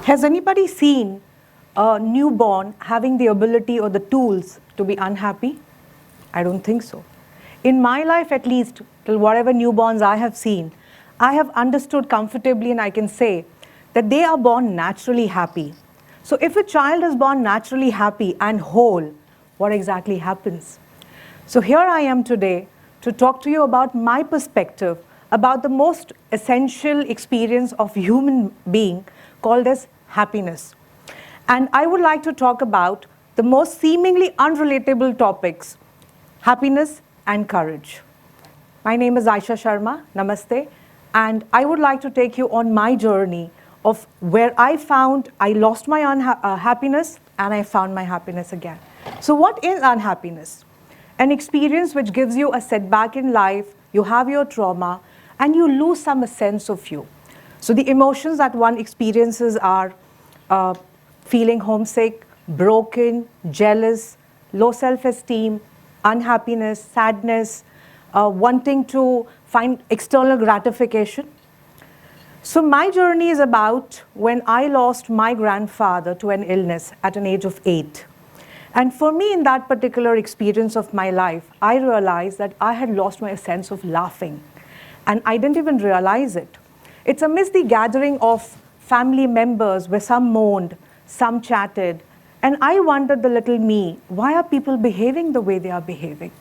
Has anybody seen a newborn having the ability or the tools to be unhappy? I don't think so. In my life, at least, till whatever newborns I have seen, I have understood comfortably, and I can say that they are born naturally happy. So if a child is born naturally happy and whole, what exactly happens? So here I am today to talk to you about my perspective about the most essential experience of human being called as happiness. And I would like to talk about the most seemingly unrelatable topics, happiness and courage. My name is Aysha Sharma, namaste, and I would like to take you on my journey of where I lost my happiness and I found my happiness again. So what is unhappiness? An experience which gives you a setback in life, you have your trauma, and you lose some sense of you. So the emotions that one experiences are feeling homesick, broken, jealous, low self-esteem, unhappiness, sadness, wanting to find external gratification. So my journey is about when I lost my grandfather to an illness at an age of 8. And for me, in that particular experience of my life, I realized that I had lost my sense of laughing. And I didn't even realize it. It's amidst the gathering of family members where some moaned, some chatted. And I wondered, the little me, why are people behaving the way they are behaving?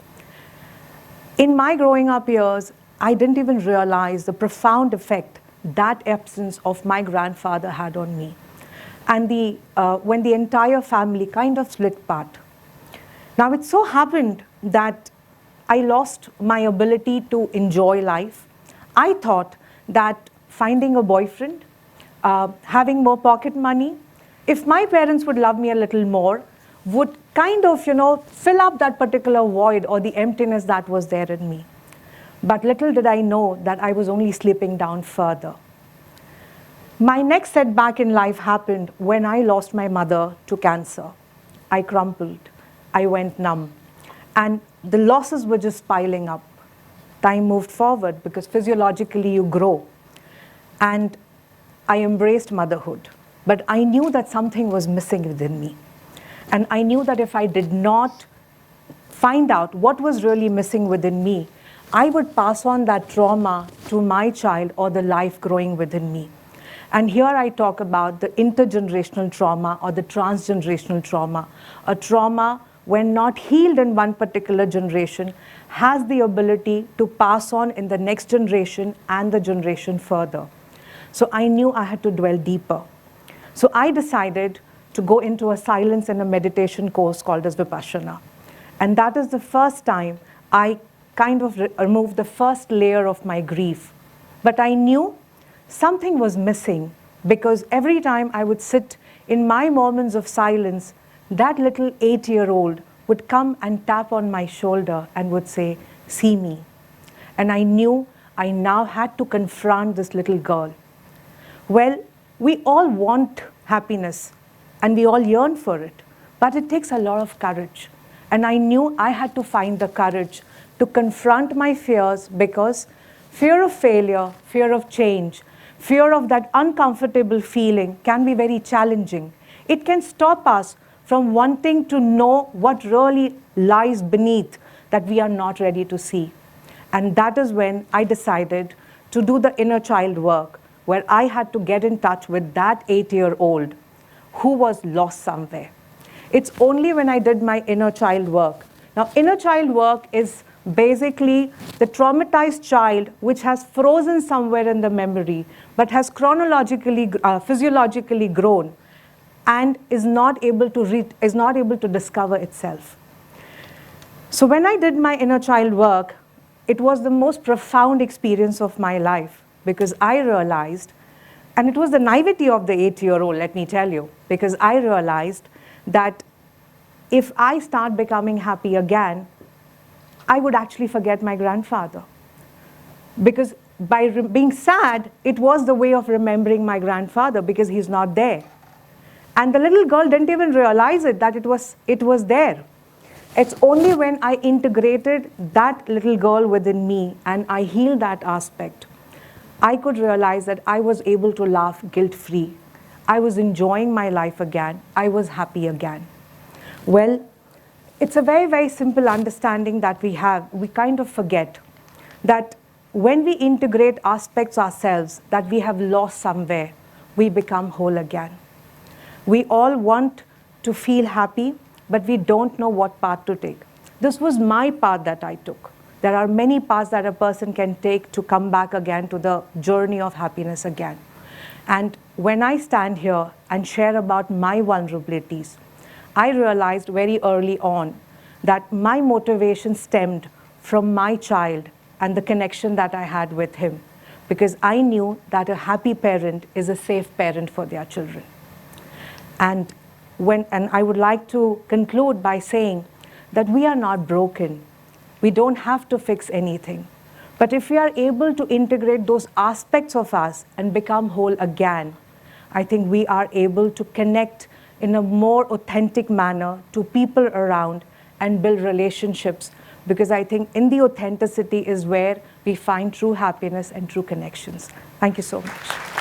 In my growing up years, I didn't even realize the profound effect that absence of my grandfather had on me. And when the entire family kind of split apart. Now it so happened that I lost my ability to enjoy life. I thought that finding a boyfriend, having more pocket money, if my parents would love me a little more, would kind of, fill up that particular void or the emptiness that was there in me. But little did I know that I was only slipping down further. My next setback in life happened when I lost my mother to cancer. I crumpled. I went numb. And the losses were just piling up. Time moved forward because physiologically you grow. And I embraced motherhood. But I knew that something was missing within me. And I knew that if I did not find out what was really missing within me, I would pass on that trauma to my child or the life growing within me. And here I talk about the intergenerational trauma or the transgenerational trauma, a trauma when not healed in one particular generation has the ability to pass on in the next generation and the generation further. So I knew I had to dwell deeper. So I decided to go into a silence and a meditation course called as Vipassana. And that is the first time I kind of removed the first layer of my grief. But I knew something was missing because every time I would sit in my moments of silence, that little 8-year-old would come and tap on my shoulder and would say, "See me." And I knew I now had to confront this little girl. Well, we all want happiness and we all yearn for it, but it takes a lot of courage. And I knew I had to find the courage to confront my fears because fear of failure, fear of change, fear of that uncomfortable feeling can be very challenging. It can stop us from wanting to know what really lies beneath that we are not ready to see. And that is when I decided to do the inner child work, where I had to get in touch with that 8-year-old who was lost somewhere. It's only when I did my inner child work. Now, inner child work is basically the traumatized child which has frozen somewhere in the memory, but has chronologically, physiologically grown and is not able to discover itself. So when I did my inner child work, it was the most profound experience of my life because I realized, and it was the naivety of the 8-year-old, let me tell you, because I realized that if I start becoming happy again, I would actually forget my grandfather. Because by being sad, it was the way of remembering my grandfather because he's not there. And the little girl didn't even realize that it was there. It's only when I integrated that little girl within me and I healed that aspect, I could realize that I was able to laugh guilt-free. I was enjoying my life again. I was happy again. Well, it's a very, very simple understanding that we have. We kind of forget that when we integrate aspects ourselves that we have lost somewhere, we become whole again. We all want to feel happy, but we don't know what path to take. This was my path that I took. There are many paths that a person can take to come back again to the journey of happiness again. And when I stand here and share about my vulnerabilities, I realized very early on that my motivation stemmed from my child and the connection that I had with him, because I knew that a happy parent is a safe parent for their children. And I would like to conclude by saying that we are not broken. We don't have to fix anything. But if we are able to integrate those aspects of us and become whole again, I think we are able to connect in a more authentic manner to people around and build relationships, because I think in the authenticity is where we find true happiness and true connections. Thank you so much.